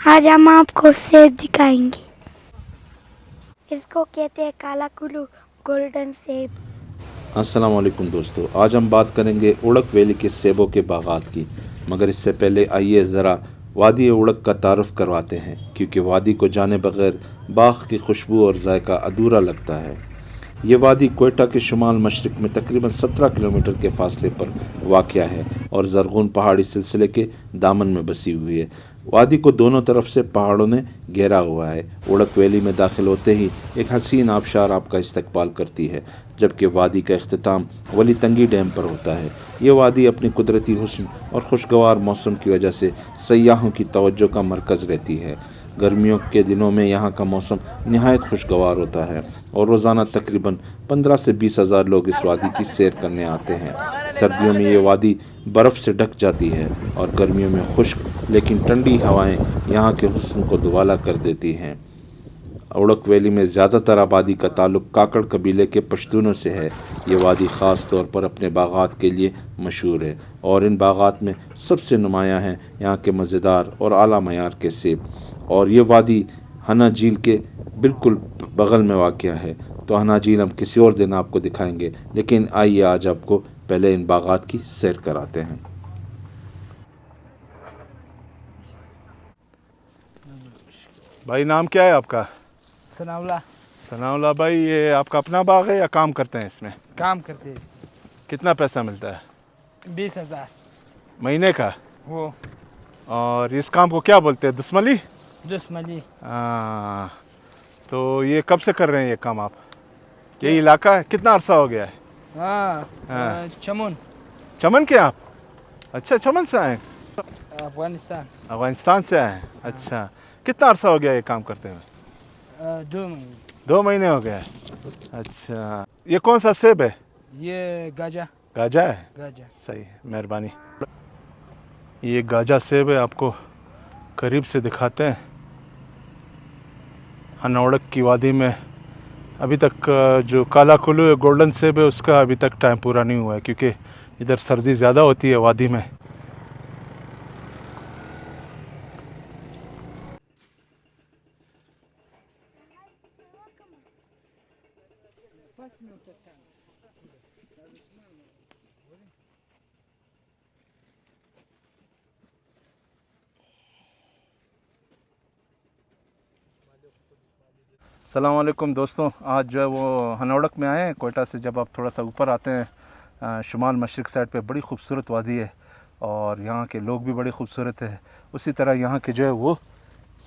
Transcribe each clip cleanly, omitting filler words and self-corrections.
आज हम आपको सेब दिखाएंगे. इसको कहते हैं काला कुल्लू गोल्डन सेब. अस्सलाम वालेकुम दोस्तों, आज हम बात करेंगे उड़क वैली के सेबों के बागात की। मगर इससे पहले आइए ज़रा वादी उड़क का तारुफ करवाते हैं, क्योंकि वादी को जाने बगैर बाग की खुशबू और जायका अधूरा लगता है। ये वादी कोयटा के शुमाल मशरक़ में तकरीबन 17 किलोमीटर के फासले पर वाक़या है और ज़रगुन पहाड़ी सिलसिले के दामन में बसी हुई है। वादी को दोनों तरफ से पहाड़ों ने घेरा हुआ है। उड़क वैली में दाखिल होते ही एक हसीन आबशार आपका इस्तकबाल करती है, जबकि वादी का इख्तिताम वली तंगी डैम पर होता है। ये वादी अपनी कुदरती हुस्न और खुशगवार मौसम की वजह से सयाहों की तवज्जो का मरकज़ रहती है। गर्मियों के दिनों में यहाँ का मौसम नहायत खुशगवार होता है और रोज़ाना तकरीबन 15 से 20 हज़ार लोग इस वादी की सैर करने आते हैं। सर्दियों में ये वादी बर्फ़ से ढक जाती है और गर्मियों में खुश्क लेकिन ठंडी हवाएं यहाँ के हुस्न को दुबाला कर देती हैं। उड़क वैली में ज़्यादातर आबादी का ताल्लुक़ काकड़ कबीले के पश्तूनों से है। ये वादी ख़ास तौर पर अपने बागात के लिए मशहूर है और इन बागात में सबसे नुमायाँ हैं यहाँ के मज़ेदार और आला मयार के सेब। और ये वादी हना झील के बिल्कुल बगल में वाक़या है। तो हना झील हम किसी और दिन आपको दिखाएंगे, लेकिन आइए आज आपको पहले इन बागात की सैर कराते हैं। भाई नाम क्या है आपका? सनाउल्ला. सनाउल्ला भाई, ये आपका अपना बाग है या काम करते हैं इसमें? काम करते हैं. कितना पैसा मिलता है? 20,000 महीने का? वो और इस काम को क्या बोलते हैं, दुश्मनी? दुश्मनी. तो ये कब से कर रहे हैं ये काम आप? यही इलाका है? कितना अरसा हो गया है? हाँ. चमन. चमन के आप? अच्छा, चमन से आए? अफगानिस्तान. अफगानिस्तान से आए हैं? अच्छा, कितना अरसा हो गया ये काम करते हुए? 2 महीने. 2 महीने हो गया है? अच्छा, ये कौन सा सेब है? ये गाजा. गाजा है? गाजा. सही, मेहरबानी। ये गाजा सेब है, आपको करीब से दिखाते हैं। हनौड़क की वादी में अभी तक जो काला कुल्लू है, गोल्डन सेब है, उसका अभी तक टाइम पूरा नहीं हुआ है, क्योंकि इधर सर्दी ज़्यादा होती है वादी में। अस्सलाम वालेकुम दोस्तों, आज जो है वो हनौड़क में आए हैं। कोयटा से जब आप थोड़ा सा ऊपर आते हैं शुमाल मशरक़ साइड पे बड़ी खूबसूरत वादी है और यहाँ के लोग भी बड़े खूबसूरत हैं। उसी तरह यहाँ के जो है वो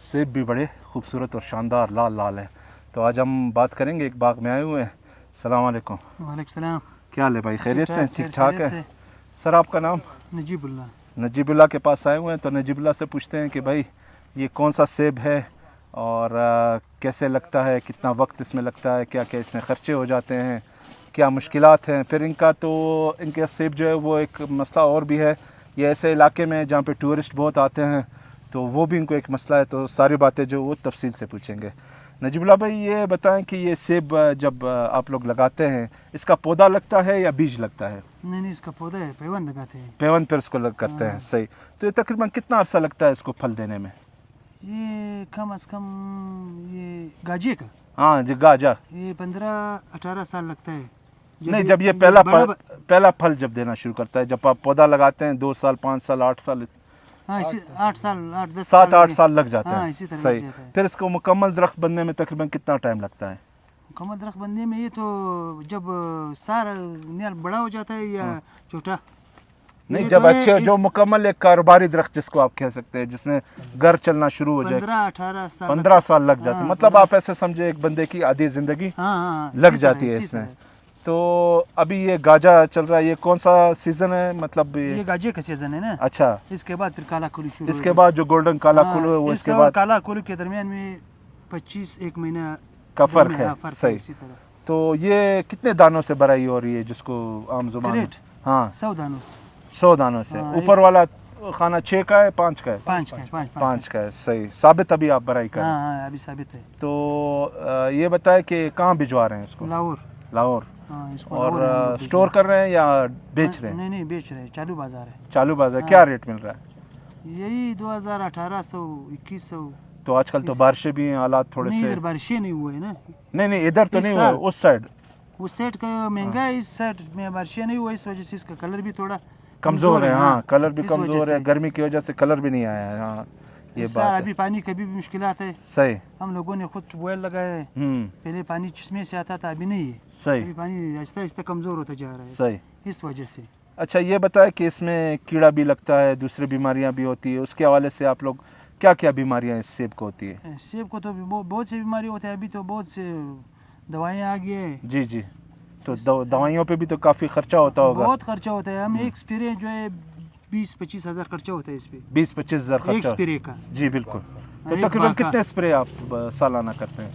सेब भी बड़े खूबसूरत और शानदार लाल लाल हैं। तो आज हम बात करेंगे, एक बाग में आए हुए हैं। अस्सलाम वालेकुम। वालेकुम सलाम. क्या हाल है भाई, खैरियत से? ठीक ठाक है सर। आपका नाम? नजीबुल्ला. नजीबुल्ला के पास आए हुए हैं। तो नजीबुल्ला से पूछते हैं कि भाई ये कौन सा सेब है और कैसे लगता है, कितना वक्त इसमें लगता है, क्या क्या इसमें ख़र्चे हो जाते हैं, क्या मुश्किलात हैं। फिर इनके सेब जो है वो एक मसला और भी है, ये ऐसे इलाके में जहाँ पे टूरिस्ट बहुत आते हैं, तो वो भी इनको एक मसला है। तो सारी बातें जो वो तफसील से पूछेंगे। नजीबुल्ला भाई, ये बताएं कि ये सेब जब आप लोग लगाते हैं, इसका पौधा लगता है या बीज लगता है? नहीं, इसका पौधा है, पैवन लगाते हैं. पैवन पर इसको करते हैं। सही। तो ये तकरीबन कितना अरसा लगता है इसको फल देने में? ये कम से कम ये गाजे का. हाँ जी, गाजा. ये 15-18 साल लगता है. नहीं, जब ये पहला फल जब देना शुरू करता है, जब आप पौधा लगाते हैं 2 साल, 5 साल, 8 साल? हाँ, 8 साल, 8-10 7-8 साल लग जाते हैं. हाँ, इसी तरह सही. लग जाता है. फिर इसको मुकम्मल दरख्त बनने में तकरीबन कितना टाइम लगता है? मुकम्मल दरख्त बनने में ये तो जब सारा नियल बड़ा हो जाता है या छोटा? नहीं, जब अच्छे जो मुकम्मल एक कारोबारी दरख्त जिसको आप कह सकते हैं, जिसमें घर चलना शुरू हो जाए, 15-18 साल. 15 साल लग जाते हैं. मतलब आप ऐसे समझे एक बंदे की आधी जिंदगी लग जाती है इसमें. तो अभी ये गाजा चल रहा है, ये कौन सा सीजन है? मतलब ये गाजे का सीजन है ना. अच्छा. इसके बाद फिर काला कुल्लू शुरू. इसके बाद जो गोल्डन काला कुल्लू है वो इसके बाद काला कुल्लू के दरमियान में 25-1 महीना का फर्क है. सही. तो ये कितने दानों से भराई हो रही है, जिसको आम जुबान में? हाँ, 100 दानों. 100 दानों से. ऊपर वाला खाना 6 का है, 5 का है? 5 का है. सही. साबित अभी आप भराई कर? हाँ, अभी साबित है. तो ये बताए कि कहाँ भिजवा रहे हैं इसको? लाहौर. और स्टोर कर रहे हैं या बेच रहे हैं? नहीं, बेच रहे हैं. चालू बाजार है. चालू बाजार. क्या रेट मिल रहा है? यही 2018-2100 तो आजकल तो बारिशें भी हैं, हालात थोड़े नहीं, से इधर बारिशें नहीं हुए ना, नहीं इधर तो इस नहीं हुआ, साल। उस साइड उस सेट का महंगा है, इस सेट में बारिशें नहीं हुआ, इस वजह से इसका कलर भी थोड़ा कमजोर है। हाँ, कलर भी इस वजह कमजोर है, से। गर्मी की वजह से कलर भी नहीं आया है। हाँ, ये इस बात साल है। अभी पानी कभी भी मुश्किलात है, सही। हम लोगों ने खुद ट्यूबवेल लगाया है, पहले पानी चश्मे से आता था, अभी नहीं है, सही अभी पानी आहिस्ता आहिस्ता कमजोर होता जा रहा है, सही। इस वजह से। अच्छा, ये बताएं कि इसमें कीड़ा भी लगता है, दूसरी बीमारियां भी होती है, उसके हवाले से आप लोग क्या क्या बीमारियां इस सेब को होती है? सेब को तो अभी बहुत सी बीमारी होती है, अभी तो बहुत से दवाइयाँ आ गई है, जी जी। तो दवाइयों पे भी तो काफ़ी खर्चा होता होगा। बहुत खर्चा होता है, हम एक स्प्रे जो है 20-25 हज़ार खर्चा होता है इस पे, 20-25 हज़ार एक खर्चा। स्प्रे का। जी बिल्कुल। तो एक तकरीबन बार का। कितने स्प्रे आप सालाना करते हैं?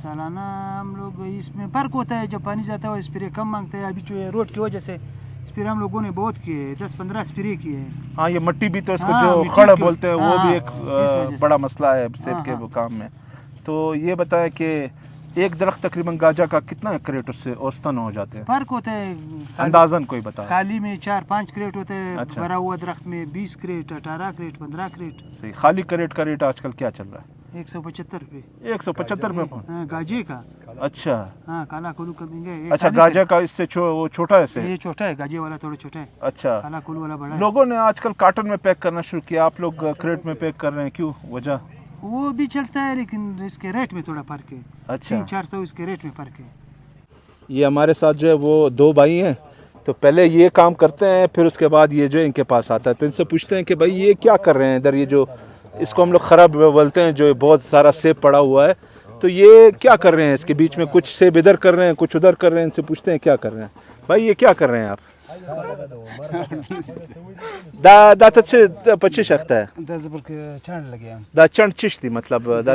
सालाना हम लोग इसमें फ़र्क होता है, जब पानी जाता है वो स्प्रे कम मांगता है, अभी जो है रोड की वजह से स्प्रे हम लोगों ने बहुत किए हैं, 10-15 स्प्रे किए हैं। हाँ, ये मिट्टी भी तो इसको हाँ, जो मिट्टी खड़ की- बोलते हैं वो हाँ, भी इस वजह एक से। बड़ा मसला है सेब हाँ, के हाँ। काम में। तो ये बताएं कि एक दरख्त तकरीबन गाजा का कितना क्रेट उससे औसतन हो जाते हैं? फ़र्क होता है, अंदाजन कोई बता। काली में 4-5 क्रेट होते हैं, अच्छा। भरा हुआ दरख्त में 20 क्रेट, 18 क्रेट, 15 क्रेट, सही। खाली क्रेट का रेट आजकल क्या चल रहा है? 175 रुपये। 175 में पहुंच। हाँ, गाजे का, अच्छा हाँ, काला कुल्लू का महंगा है। अच्छा, गाजा का इससे वो छोटा है से? ये छोटा है, गाजे वाला थोड़ा छोटा है, अच्छा। काला कुल्लू वाला बड़ा है। लोगों ने आजकल कार्टन में पैक करना शुरू किया, आप लोग क्रेट में पैक कर रहे हैं, क्यों, वजह? वो भी चलता है, लेकिन इसके रेट में थोड़ा फ़र्क है, अच्छा। 300-400 इसके रेट में फ़र्क है। ये हमारे साथ जो है वो दो भाई हैं, तो पहले ये काम करते हैं, फिर उसके बाद ये जो है इनके पास आता है, तो इनसे पूछते हैं कि भाई ये क्या कर रहे हैं इधर, ये जो इसको हम लोग खराब बोलते हैं, जो बहुत सारा सेब पड़ा हुआ है, तो ये क्या कर रहे हैं? इसके बीच में कुछ सेब इधर कर रहे हैं, कुछ उधर कर रहे हैं, इनसे पूछते हैं क्या कर रहे हैं। भाई ये क्या कर रहे हैं आप? दा पच्चीस अख्ता है दा चंड चिश्ती मतलब दा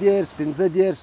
10 15 10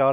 4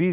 20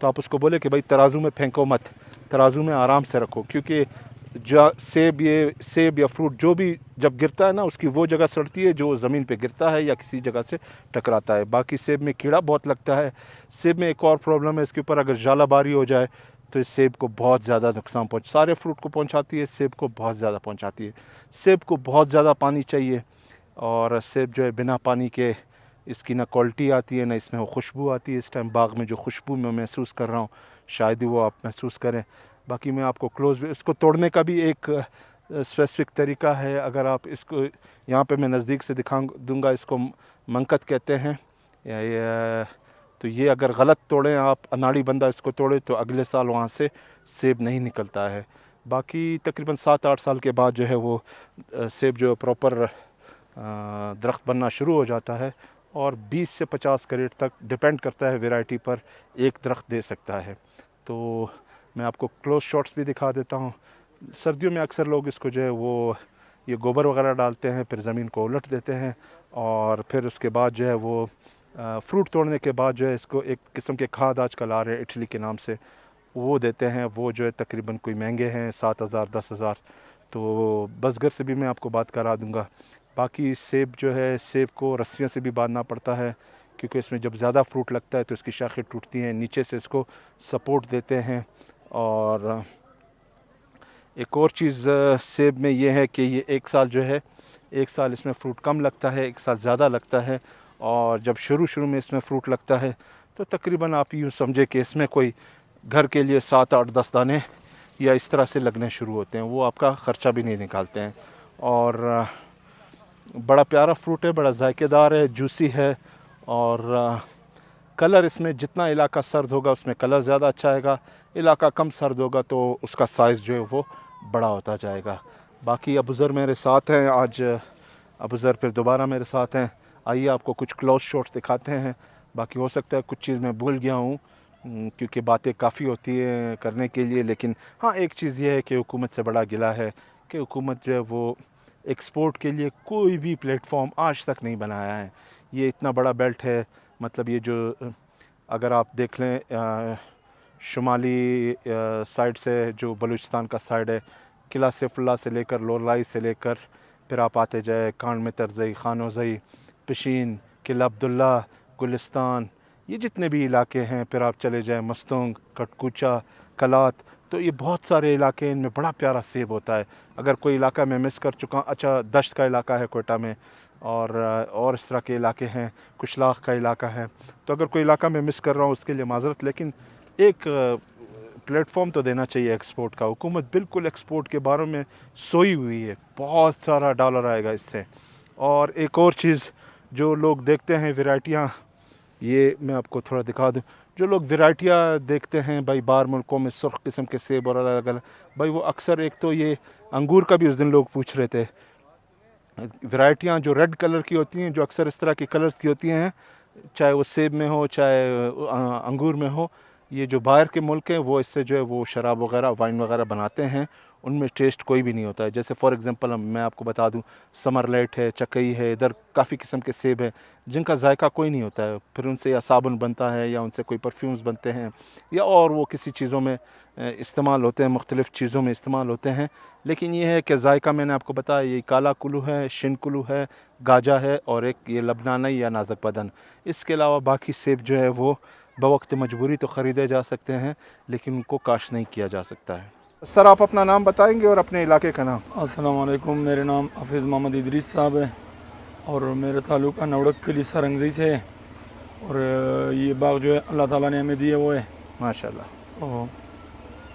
तो आप उसको बोले कि भाई तराजू में फेंको मत, तराजू में आराम से रखो, क्योंकि जो सेब या फ्रूट जो भी जब गिरता है ना, उसकी वो जगह सड़ती है जो ज़मीन पे गिरता है या किसी जगह से टकराता है। बाकी सेब में कीड़ा बहुत लगता है। सेब में एक और प्रॉब्लम है, इसके ऊपर अगर जालाबारी हो जाए तो इस सेब को बहुत ज़्यादा नुकसान सारे फ्रूट को पहुंचाती है, सेब को बहुत ज़्यादा पहुंचाती है। सेब को बहुत ज़्यादा पानी चाहिए, और सेब जो है बिना पानी के इसकी ना क्वालिटी आती है ना इसमें वो खुशबू आती है। इस टाइम बाग में जो खुशबू मैं महसूस कर रहा हूँ, शायद ही वो आप महसूस करें। बाकी मैं आपको क्लोज इसको तोड़ने का भी एक स्पेसिफिक तरीका है। अगर आप इसको यहाँ पे मैं नज़दीक से दिखा दूँगा, इसको मंकत कहते हैं। तो ये अगर गलत तोड़ें आप, अनाड़ी बंदा इसको तोड़े, तो अगले साल वहाँ से सेब नहीं निकलता है। बाकी तकरीबन 7-8 साल के बाद जो है वो सेब जो प्रॉपर दरख्त बनना शुरू हो जाता है, और 20 से 50 कैरेट तक डिपेंड करता है वैरायटी पर एक दरख्त दे सकता है। तो मैं आपको क्लोज शॉट्स भी दिखा देता हूँ। सर्दियों में अक्सर लोग इसको जो है वो ये गोबर वगैरह डालते हैं, फिर ज़मीन को उलट देते हैं, और फिर उसके बाद जो है वो फ्रूट तोड़ने के बाद जो है इसको एक किस्म के खाद आजकल आ रहे हैं इटली के नाम से, वो देते हैं। वो जो है तकरीबन कोई महंगे हैं, 7,000 10,000। तो बसगर से भी मैं आपको बात करा दूँगा। बाकी सेब जो है, सेब को रस्सियों से भी बांधना पड़ता है, क्योंकि इसमें जब ज़्यादा फ्रूट लगता है तो इसकी शाखें टूटती हैं, नीचे से इसको सपोर्ट देते हैं। और एक और चीज़ सेब में ये है कि ये एक साल जो है, एक साल इसमें फ्रूट कम लगता है, एक साल ज़्यादा लगता है। और जब शुरू में इसमें फ्रूट लगता है तो तकरीबन आप यूँ समझे कि इसमें कोई घर के लिए 7-8-10 दाने या इस तरह से लगने शुरू होते हैं, वो आपका ख़र्चा भी नहीं निकालते हैं। और बड़ा प्यारा फ्रूट है, बड़ा जायकेदार है, जूसी है, और कलर इसमें जितना इलाका सर्द होगा उसमें कलर ज़्यादा अच्छा आएगा, इलाका कम सर्द होगा तो उसका साइज़ जो है वो बड़ा होता जाएगा। बाकी अबूज़र मेरे साथ हैं आज, अबूज़र फिर दोबारा मेरे साथ हैं। आइए आपको कुछ क्लोज शॉट्स दिखाते हैं। बाकी हो सकता है कुछ चीज़ मैं भूल गया हूँ, क्योंकि बातें काफ़ी होती हैं करने के लिए। लेकिन हाँ, एक चीज़ ये है कि हुकूमत से बड़ा गिला है कि हुकूमत जो है वो एक्सपोर्ट के लिए कोई भी प्लेटफॉर्म आज तक नहीं बनाया है। ये इतना बड़ा बेल्ट है, मतलब ये जो अगर आप देख लें शुमाली साइड से जो बलूचिस्तान का साइड है, किला सैफुल्लाह से लेकर लोलाई से लेकर फिर आप आते जाए कांड में तरजई, खानोज़ई, पिशीन, किला अब्दुल्ला, गुलिस्तान, ये जितने भी इलाके हैं, फिर आप चले जाए मस्तूंग, कटकुचा, कलात, तो ये बहुत सारे इलाके, इनमें बड़ा प्यारा सेब होता है। अगर कोई इलाका मैं मिस कर चुका, अच्छा दश्त का इलाका है कोयटा में, और इस तरह के इलाके हैं, कुशलाख का इलाका है, तो अगर कोई इलाका मैं मिस कर रहा हूँ उसके लिए माजरत। लेकिन एक प्लेटफॉर्म तो देना चाहिए एक्सपोर्ट का। हुकूमत बिल्कुल एक्सपोर्ट के बारे में सोई हुई है, बहुत सारा डॉलर आएगा इससे। और एक और चीज़ जो लोग देखते हैं वैरायटियाँ, ये मैं आपको थोड़ा दिखा दूँ, जो लोग वैरायटियाँ देखते हैं भाई बाहर मुल्कों में सुर्ख किस्म के सेब और अलग अलग, भाई वो अक्सर, एक तो ये अंगूर का भी उस दिन लोग पूछ रहे थे, वैरायटियाँ जो रेड कलर की होती हैं, जो अक्सर इस तरह की कलर्स की होती हैं, चाहे वो सेब में हो चाहे अंगूर में हो, ये जो बाहर के मुल्क हैं वो इससे जो है वो शराब वगैरह, वाइन वगैरह बनाते हैं, उनमें टेस्ट कोई भी नहीं होता है। जैसे फॉर एग्जांपल मैं आपको बता दूं, समरलेट है, चकई है, इधर काफ़ी किस्म के सेब हैं जिनका जायका कोई नहीं होता है, फिर उनसे या साबुन बनता है या उनसे कोई परफ्यूम्स बनते हैं या और वो किसी चीज़ों में इस्तेमाल होते हैं, मुख्तलिफ़ चीज़ों में इस्तेमाल होते हैं। लेकिन ये है कि जायका मैंने आपको बताया, ये काला कुल्लू है, शिन कुल्लू है, गाजा है, और एक ये लबनानी या नाज़क बदन। इसके अलावा बाकी सेब जो है वो बवक्त मजबूरी तो ख़रीदे जा सकते हैं, लेकिन उनको काश्त नहीं किया जा सकता है। सर आप अपना नाम बताएंगे और अपने इलाके का नाम। अस्सलाम वालेकुम, मेरे नाम हाफिज़ मोहम्मद इदरीस साहब है और मेरा ताल्लुक़ नवड़क के लिए सरंगज़ई से है, और ये बाग जो है अल्लाह ताला ने हमें दिया वो है माशाल्लाह। और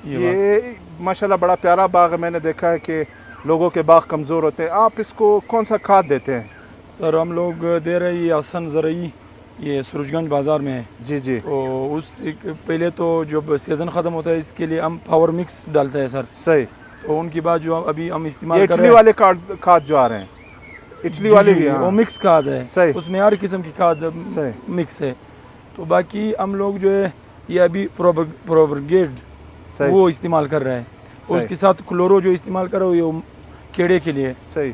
ये माशाल्लाह बड़ा प्यारा बाग है। मैंने देखा है कि लोगों के बाग कमज़ोर होते हैं, आप इसको कौन सा खाद देते हैं? सर हम लोग दे रहे हैं ये हसन ज़रई, ये सूरजगंज बाज़ार में है। जी जी। तो उस पहले तो जब सीज़न ख़त्म होता है इसके लिए हम पावर मिक्स डालते हैं सर। सही। तो उनके बाद जो अभी हम इस्तेमाल कर रहे हैं, इटली वाले खाद जो आ रहे हैं, इटली वाले भी, वो मिक्स खाद है। सही। उसमें हर किस्म की खाद मिक्स है। तो बाकी हम लोग जो है ये अभी प्रोपगेट वो इस्तेमाल कर रहे हैं, उसके साथ क्लोरो जो इस्तेमाल कर रहे हो ये कीड़े के लिए। सही।